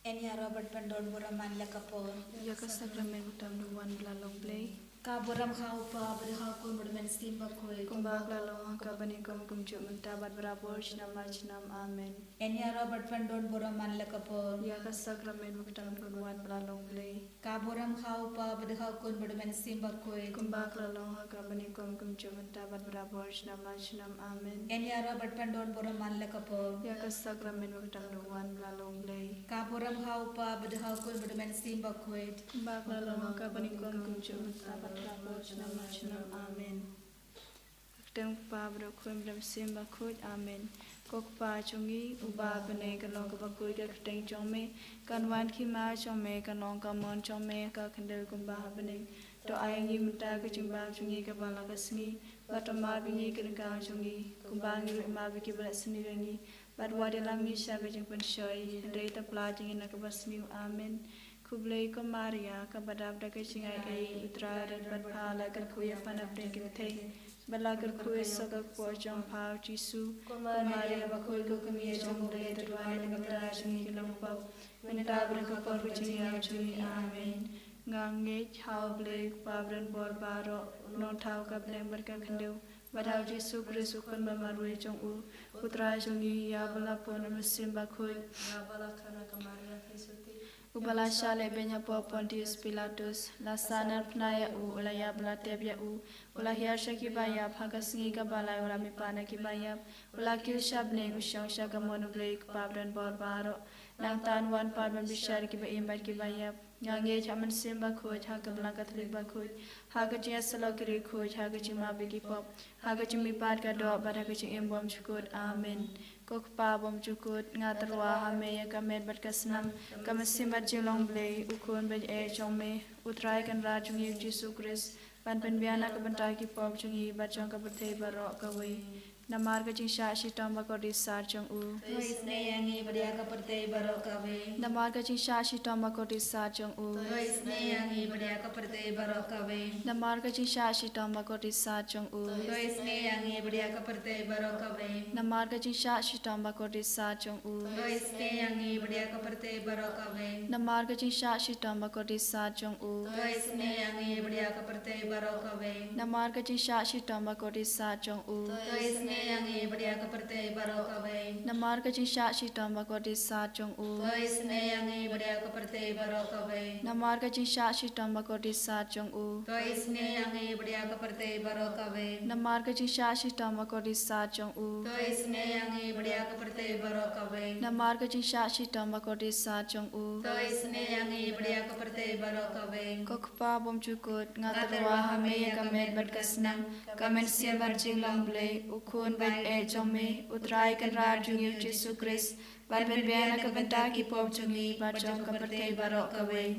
Enya Robert Pandon Buraman Lakapo. Yaka Sakramen Utam Duan Blalong-blei. Kaburam Haupa, Bidhakun Burman Steam Bakoi. Kumbak Lalong Kabanikom Kumjuk Muntabat Brabor Shnam Machnam Amen. Enya Robert Pandon Buraman Lakapo. Yaka Sakramen Utam Duan Blalong-blei. Kaburam Haupa, Bidhakun Burman Steam Bakoi. Kumbak Lalong Kabanikom Kumjuk Muntabat Brabor Shnam Machnam Amen. Enya Robert Pandon Buraman Lakapo. Yaka Sakramen Utam Duan Blalong-blei. Kaburam Haupa, Bidhakun Burman Steam Bakoi. Kumbak Lalong Kabanikom Kumjuk Muntabat Brabor Shnam Machnam Amen. Teng pa bro khum dam sim ba khoj amen kok pa chungi uba bane kalong ka ba khoj ka teng chong me kan wan khi ma chong me kanong ka mon chong me ka khandel kum ba bane to ayangi mta ka chung ba chungi ka ba la ka sngi ba to ma bi ni kan ka chungi kum ba ngi ma bi ki ba sngi rangi ba wa de lam ni sha be jing pen shoi dei ta pla jing na ka ba sngi amen Kublai ko Maria ka badab da ka chingai ai utra ran Baphylla kan khuya pan ap de ki thei bala kan khuya so ka ko jong phao jisu ko Maria ba khoi ko kami jong de ta dwa ne ka tra chingi ki long pa men ta bra ka por bi chingi a chingi amen ngange chao blai pa bran bor baro no thao ka bleng bar ka khandeu badau jisu kristu kan ba marwe jong u utra chingi ya bala pon sim ba khoi ya bala khana ka Maria Jesuti Ubala shale benya po Pontius Pilatus lasana pnaya u ulaya blatebya u ulahya shaki baya phagasngi ka balai ora mi pana ki baya ulakil shabne ushang shagamonu blek pabran bor baro nang tan wan parban bishar ki ba imbat ki baya ngange chaman simba khoj ha ka blanka thlik ba khoj ha ka chia salokri khoj ha ka chima bi ki pop ha ka chimi pat ka do ba ka chi embom chukot amen kok pa bom chukut ngatarwa hame ka med bat kasnam kam simbat jilong blei ukun be e chome utrai kan rajung yu jisu kris pan pen biana ka bantai ki pop chungi ba chong ka pathe baro ka wei namar ka ching sha shi tamba ko di sar chong u Isne yangi Badia ka Perte Barokawe. namar ka ching sha shi tamba ko di sar chong u Isne yangi Badia ka Perte Barokawe. namar ka ching sha shi tamba ko di sar chong u Isne yangi Badia ka Perte Barokawe. namar ka ching sha shi tamba ko di sar chong u Isne yangi Badia ka Perte Barokawe. namar ka ching sha shi tamba ko di sar chong u Isne yangi Badia ka Perte Barokawe. namar ka ching sha shi tamba ko di sar chong u Isne yangi Badia ka Perte Barokawe. namar ka ching sha shi tamba ko di sar chong u Isne yangi Badia ka Perte Barokawe. namar ka ching sha shi tamba ko di sar chong u Isne yangi Badia ka Perte Barokawe. namar ka ching sha shi tamba ko di sar chong u Isne yangi Badia ka Perte Barokawe. namar ka ching sha shi tamba ko di sar chong u Isne yangi Badia ka Perte Barokawe. kokpa bom chukut ngatarwa hame ka med bat kasnam kamen siamar jinglang blei ukhun ban e chome utrai kan rajung yu jisu kris ban ben biana ka banta ki pop chungi ba chong ka pathe baro ka wei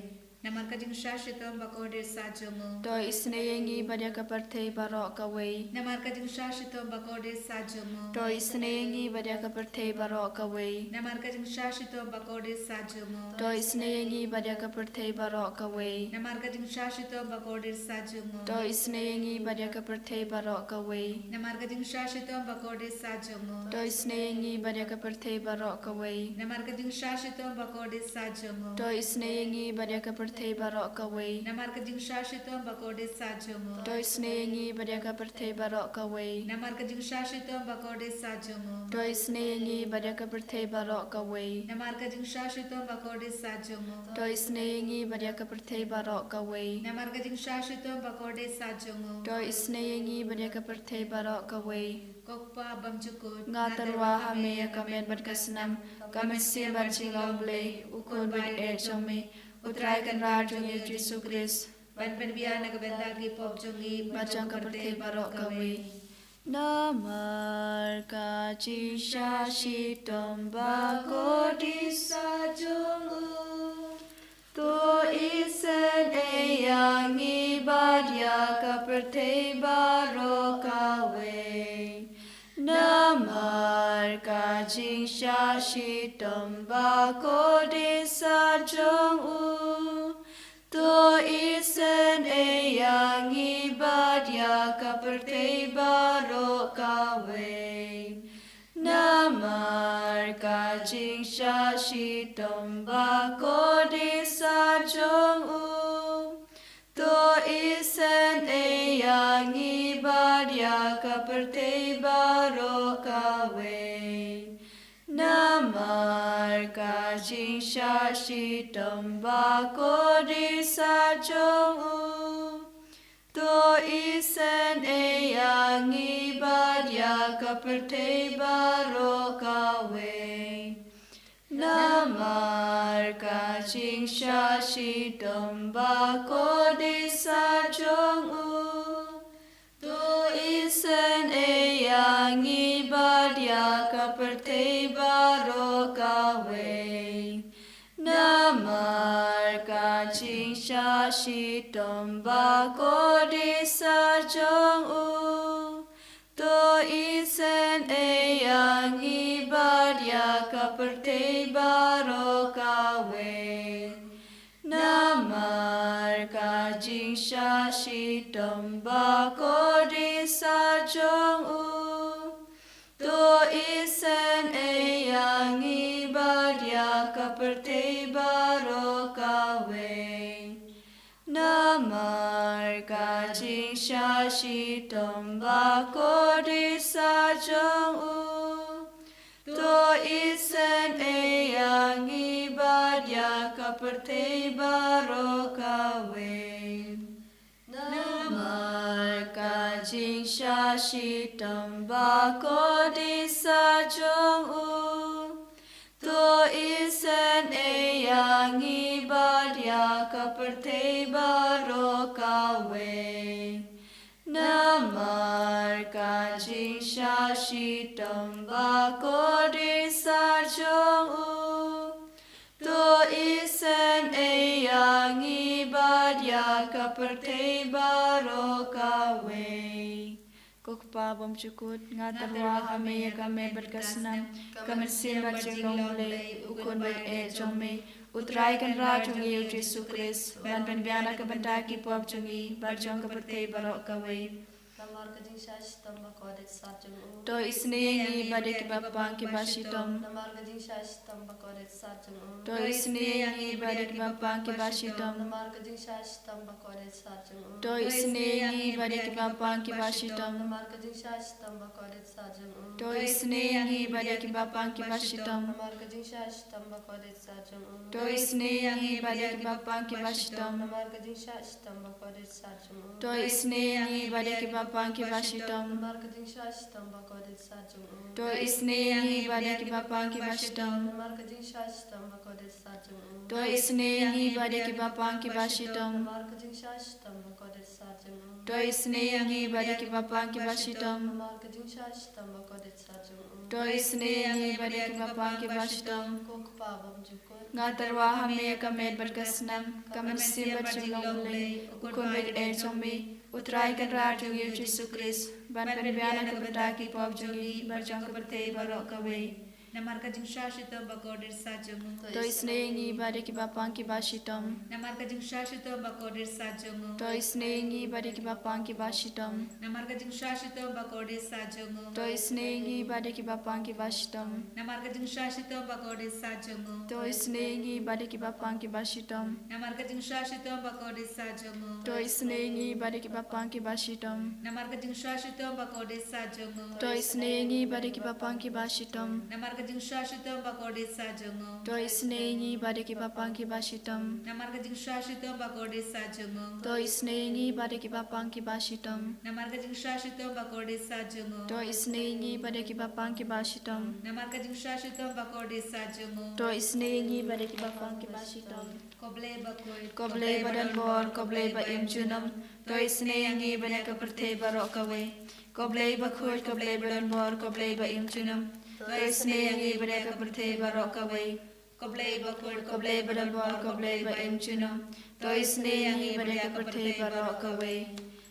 Namar ka jing shashitam bakode sajomo. to isne yengi badya ka pathe baro ka wei Namar ka jing shashitam bakode sajomo. to isne yengi badya ka pathe baro ka wei Namar ka jing shashitam bakode sajomo. to isne yengi badya ka pathe baro ka wei Namar ka jing shashitam bakode sajomo. to isne yengi badya ka pathe baro ka wei Namar ka jing shashitam bakode sajomo. to isne yengi badya ka pathe baro ka wei Namar ka jing shashitam bakode sajomo. to isne yengi badya ka pathe baro ka wei Namar ka jing shashitam bakode sajomo. to isne yengi badya ka pathe baro ka wei Namar ka jing shashitam bakode sajomo. to isne yengi badya ka pathe baro ka wei Namar ka jing shashitam bakode sajomo. to isne yengi badya ka pathe baro ka wei Namar ka jing shashitam bakode sajomo. to isne yengi badya ka pathe baro ka wei Kokpa bamjukut ngatarwa hame ka men bat kasnam kamen siamar jinglang blei ukun ban e chome utrai kan rajung yu jisu kris ban biya nagbenda ki popjongi bachang ka pathe baro ka wei namar ka chi sha shi tomba ko di sa jungu to isen e yangi badya ka pathe baro ka wei namar ka chi sha shi tomba ko di sa jungu to isen e yangi badya ka pathe baro ka wei namar ka jing sha shi tom ba ko di sa jong u to isen e yang ibadia kaperte baro kawe namar ka jing sha shi tom ba ko di sa jong u to isen e yang ibadia kaperte baro kawe namar ka jing sha shi tom ba ko di sa jong u to isen e yang ibadia kaperte baro kawe namar ka jing sha shi tom ba ko di sa jong u to isen e yang ibadia kaperte baro kawe namar ka jing sha shi tom ba ko di sa jong u to isen e yang ibadia kaperte baro kawe namar ka jing sha shi tom ba ko di sa jong u to isen e yang ibadia kaperte baro kawe namar ka jing sha shi tom ba ko di sa jong u to isen e yang ibadia kaperte baro kawe namar ka jing sha shi tom ba ko di sa jong u to isen e yang ibadia kaperte baro kawe Kokpa bom cukut ngatarwa hame kame berkasnam kame simba cengong le ukun baik jome utrai kan ra chungi Yesus Kristus ban biana ke bentaki pop chungi barjong kaperte barok kawe namar ka jing sha shi tom ba ko di sa jong u to isne ngi bade ki bapang ki basitom namar ka jing sha shi tom ba ko di sa jong u to isne ngi bade ki bapang ki basitom namar ka jing sha shi tom ba ko di sa jong u to isne ngi bade ki bapang ki basitom namar ka jing sha shi tom ba ko di sa jong u to isne ngi bade ki bapang ki basitom namar ka jing sha shi tom ba ko di sa jong u to isne ngi bade ki bapang ki basitom namar ka jing sha shi tom ba ko di sa jong u to isne ngi bade ki bapang ki basitom namar ka jing sha shi tom ba ko di sa jong u to isne ngi bade ki bapang ki basitom namar ka jing sha shi tom ba ko di sa jong u to isne ngi bade ki bapang ki basitom namar ka jing sha shi tom ba ko di sa jong u to isne ngi bade ki bapang ki basitom namar ka jing sha shi tom ba ko di sa jong u to isne ngi bade ki bapang ki basitom kokpa bom cukut ngatarwa hame kame berkasnam kame simba cengong le ukun baik jome utrai kan ra chungi Yesus Kristus ban biana ke bentaki pop chungi barjong kaperte barok kawe namar ka jing sha shi tom ba ko di sa jong u to isne ngi bade ki bapang ki basitom namar ka jing sha shi tom ba ko di sa jong u to isne ngi bade ki bapang ki basitom namar ka jing sha shi tom ba ko di sa jong u to isne ngi bade ki bapang ki basitom namar ka jing sha shi tom ba ko di sa jong u to isne ngi bade ki bapang ki basitom namar ka jing sha shi tom ba ko di sa jong u to isne ngi bade ki bapang ki basitom namar ka jing sha shi tom ba ko di sa jong u to isne ngi bade ki bapang ki basitom namar ka jing sha shi tom ba ko di sa jong u to isne ngi bade ki bapang ki basitom namar ka jing sha shi tom ba ko di sa jong u to isne ngi bade ki bapang ki basitom namar ka jing sha shi tom ba ko di sa jong u to isne ngi bade ki bapang ki basitom namar ka jing sha shi tom ba ko di sa jong u to isne ngi bade ki bapang ki basitom koble ba koi koble badan bor koble ba im junam to isne ngi bade ka perte barok kawe koble ba khoj koble badan bor koble ba im junam to isne ngi bade ka perte barok kawe koble ba koi koble badan bor koble ba im junam to isne ngi bade ka perte barok kawe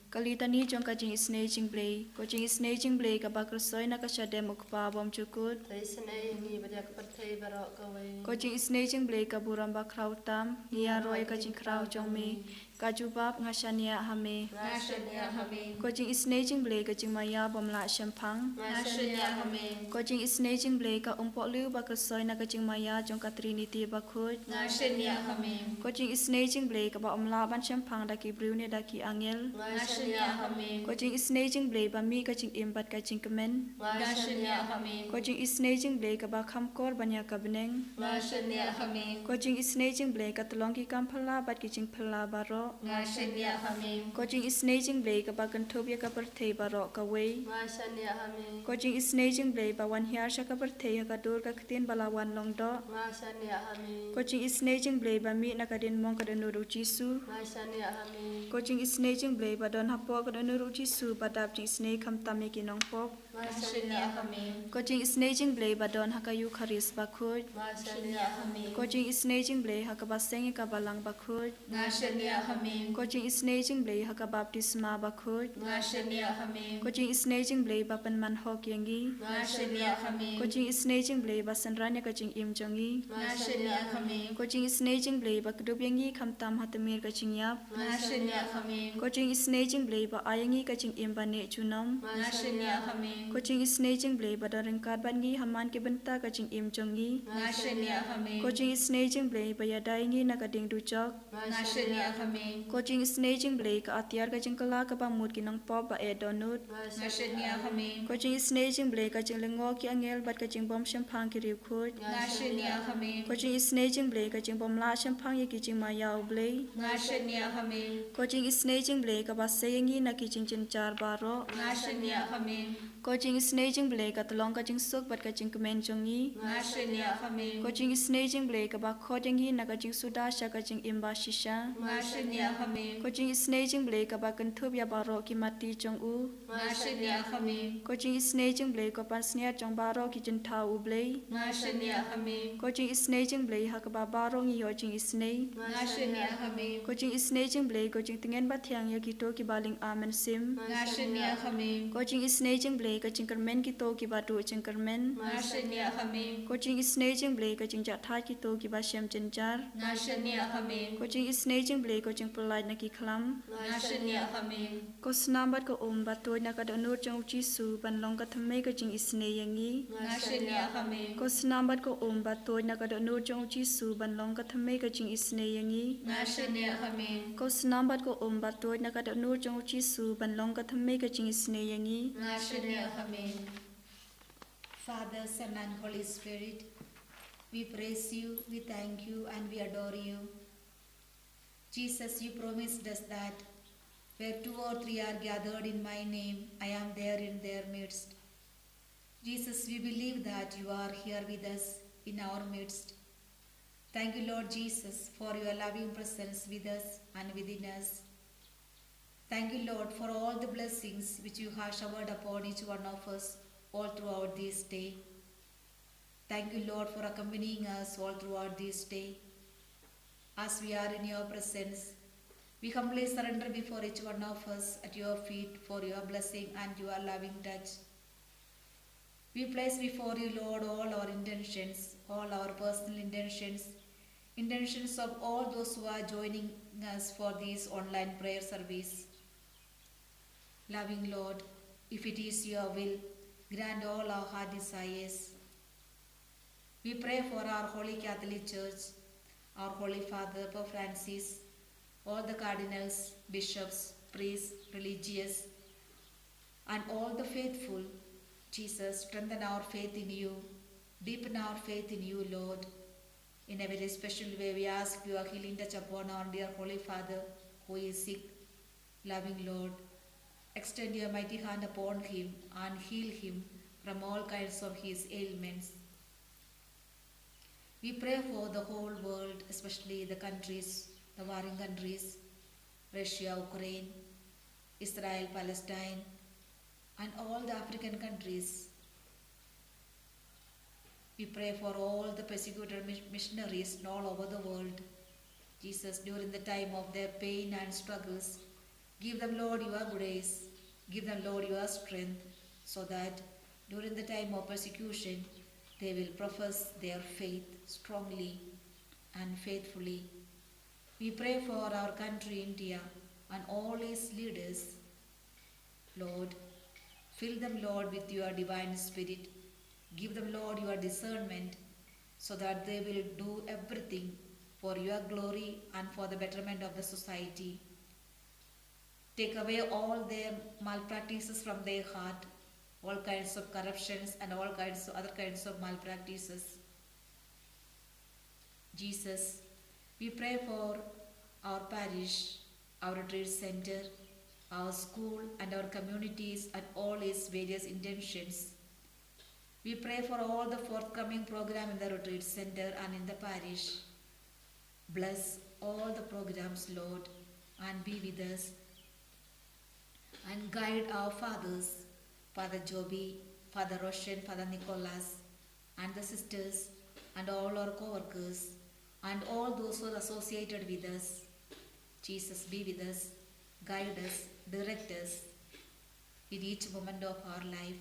Kalitani jong ka jing jingisynei-blei ko jingisynei-blei ka bakrosoi na ka syade mukpa bom cukut to isen e ngi badia kaperte baro kawe ko jingisynei-blei ka buram ba krau tam ya roy ka jing krau jong me Kajubab ngashania hame. Ngashania hame. Coaching Jingisynei-blei ka Jingmaya bomla shampang. Ngashania hame. Coaching Jingisynei-blei ka liu bakasoi na ka Jingmaya jong ka Trinity bakut. Ngashania hame. Coaching Jingisynei-blei ka ba ban shampang daki brune daki angel. Ngashania hame. Coaching Jingisynei-blei ba mi ka Jing imbat ka Jingkemen. Ngashania hame. Coaching Jingisynei-blei ka ba khamkor banya ka beneng. Ngashania hame. Coaching Jingisynei-blei ka tolong ki kamphala bat ki Jingphala baro. Ngashania hame. Coaching Jingisynei-blei ka ba kantobia ka perthei baro ka wei. Ngashania hame. Coaching Jingisynei-blei ba wan hiar sha ka perthei ka dur ka ktin balawan longdo. Ngashania hame. Coaching Jingisynei-blei ba mi na ka din mong ka denuru Jisu. Ngashania hame. Coaching Jingisynei-blei ba don hapo ka denuru Jisu ba dap Jingisynei kam tami ki nong pop. Ngashania hame. Coaching Jingisynei-blei ba don hakayu kharis ba khut. Ngashania hame. Coaching Jingisynei-blei ha ka ba sengi ka balang ba khut. Ngashania hame. Coaching Jingisynei-blei ha ka baptisma ba khut. Ngashania hame. Coaching Jingisynei-blei ba panman hok yangi. Ngashania hame. Coaching Jingisynei-blei ba sanranya ka Jing im jongi. Ngashania hame. Coaching Jingisynei-blei ba kdup yangi khamtam hatamir ka Jingyap. Ngashania hame. Coaching Jingisynei-blei ba ayangi ka Jing im ba ne chunom. Ngashania hame. Coaching Jingisynei-blei ba darin kad bangi haman ke benta ka Jing im jongi. Ngashania hame. Coaching Jingisynei-blei ba yadaingi na ka ding du chok. Ngashania hame. Coaching Jingisynei-blei ka atiar ka Jingkala ka ba mut ki nong pop ba e donut. Ngashania hame. Coaching Jingisynei-blei ka Jinglengo ki angel bat ka Jingbom shampang ki riu khut. Ngashania hame. Coaching Jingisynei-blei ka Jingbom la shampang ye ki Jingmaya blei. Ngashania hame. Coaching Jingisynei-blei ka ba seyangi na ki Jingchar baro. Ngashania hame. Coaching Jingisynei-blei ka tolong ka Jingsuk bat ka Jingkemen jongi. Ngashania hame. Coaching Jingisynei-blei ka ba khot yangi na ka Jingsuda sha ka Jing imba shisha. Ngashania hame. Coaching Jingisynei-blei ka ba kentup ya baro ki mati jong u. Ngashania hame. Coaching Jingisynei-blei ka pan snia jong baro ki Jintha u blei. Ngashania hame. Coaching Jingisynei-blei ha ka ba baro ngi yo Jingisynei. Ngashania hame. Coaching Jingisynei-blei ko Jing tingen ba thiang ya ki to ki baling amen sim. Ngashania hame. Coaching Jingisynei-blei ka Jingkermen ki to ki ba tu Jingkermen. Ngashania hame. Coaching Jingisynei-blei ka Jingja tha ki to ki ba shem Jinjar. Ngashania hame. Coaching Jingisynei-blei ko Jing pulai na ki khlam. Ngashania hame. Ko snambat ko ba to na ka donur jong Jisu ban long ka thamai ka Jingisynei yangi. Ngashania hame. Ko snambat ko ba to na ka donur jong Jisu ban long ka thamai ka Jingisynei yangi. Ngashania hame. Ko snambat ko ba to na ka donur jong Jisu ban long ka thamai ka Jingisynei yangi. Ngashania hame. Father, Son, and Holy Spirit, we praise you, we thank you, and we adore you. Jesus, you promised us that where 2 or 3 are gathered in my name, I am there in their midst. Jesus, we believe that you are here with us in our midst. Thank you, Lord Jesus, for your loving presence with us and within us. Thank you, Lord, for all the blessings which you have showered upon each one of us all throughout this day. Thank you, Lord, for accompanying us all throughout this day. As we are in your presence, we humbly surrender before each one of us at your feet for your blessing and your loving touch. We place before you, Lord, all our intentions, all our personal intentions of all those who are joining us for this online prayer service. Loving Lord, if it is your will, grant all our heart desires. We pray for our Holy Catholic Church, our Holy Father, Pope Francis, all the cardinals, bishops, priests, religious, and all the faithful. Jesus, strengthen our faith in you, deepen our faith in you, Lord. In a very special way, we ask your healing touch upon our dear Holy Father, who is sick. Loving Lord, extend your mighty hand upon him and heal him from all kinds of his ailments. We pray for the whole world, especially the countries, the warring countries, Russia, Ukraine, Israel, Palestine, and all the African countries. We pray for all the persecuted missionaries all over the world. Jesus, during the time of their pain and struggles, give them, Lord, your grace. Give them, Lord, your strength, so that during the time of persecution, they will profess their faith strongly and faithfully. We pray for our country, India, and all its leaders. Lord, fill them, Lord, with your divine spirit. Give them, Lord, your discernment, so that they will do everything for your glory and for the betterment of the society. Take away all their malpractices from their heart, all kinds of corruptions and all kinds of other kinds of malpractices. Jesus, we pray for our parish, our retreat center, our school and our communities and all its various intentions. We pray for all the forthcoming program in the retreat center and in the parish. Bless all the programs, Lord, and be with us. And guide our fathers, Father Joby, Father Roshan, Father Nicholas, and the sisters, and all our co-workers, and all those who are associated with us. Jesus, be with us, guide us, direct us in each moment of our life,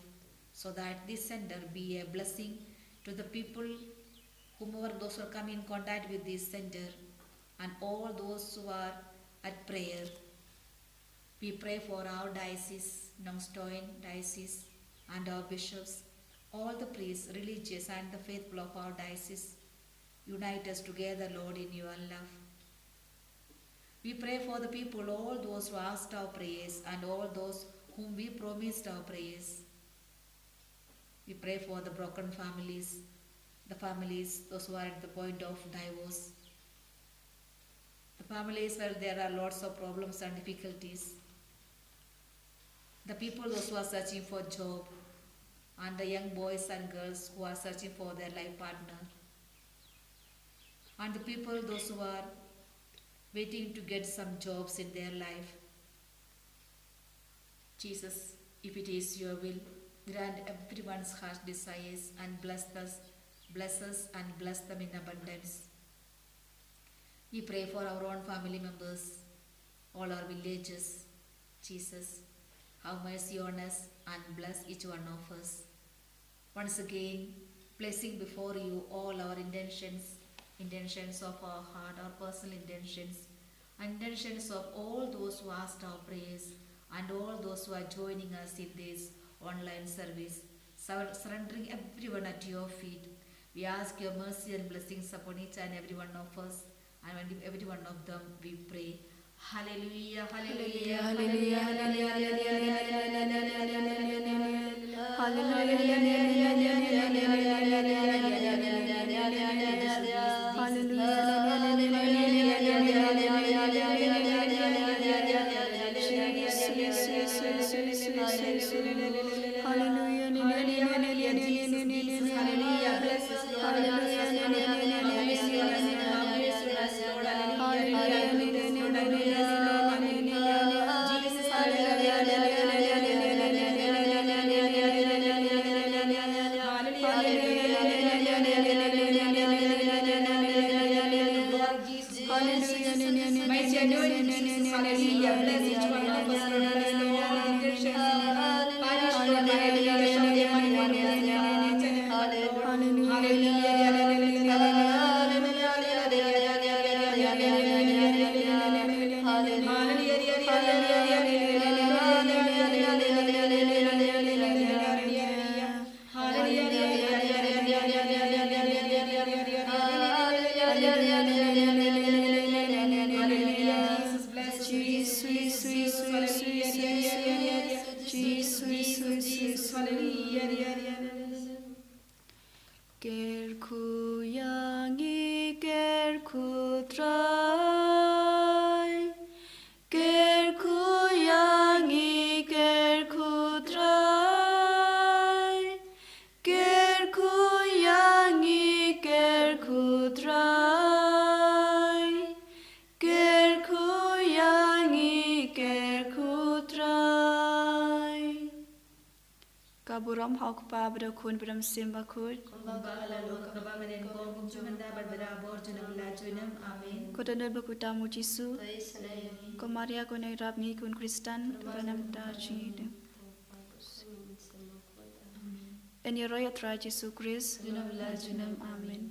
so that this center be a blessing to the people, whomever those who come in contact with this center, and all those who are at prayer. We pray for our diocese, Nongstoin diocese, and our bishops, all the priests, religious and the faithful of our diocese. Unite us together, Lord, in your love. We pray for the people, all those who asked our prayers and all those whom we promised our prayers. We pray for the broken families, the families, those who are at the point of divorce, the families where there are lots of problems and difficulties, the people, those who are searching for job, and the young boys and girls who are searching for their life partner, and the people, those who are waiting to get some jobs in their life. Jesus, if it is your will, grant everyone's heart desires and bless us and bless them in abundance. We pray for our own family members, all our villages. Jesus, have mercy on us and bless each one of us. Once again, placing before you all our intentions of our heart, our personal intentions, and intentions of all those who asked our prayers, and all those who are joining us in this online service, surrendering everyone at your feet. We ask your mercy and blessings upon each and every one of us, and every one of them we pray. Hallelujah, hallelujah, hallelujah, Kaburam hok pa bro kun bram simba kut. Kotanol bakuta mu Jisu. Ko Maria ko nay rab ngi kun Kristan turanam ta chingide. En your royal Jesu Christ. Amen.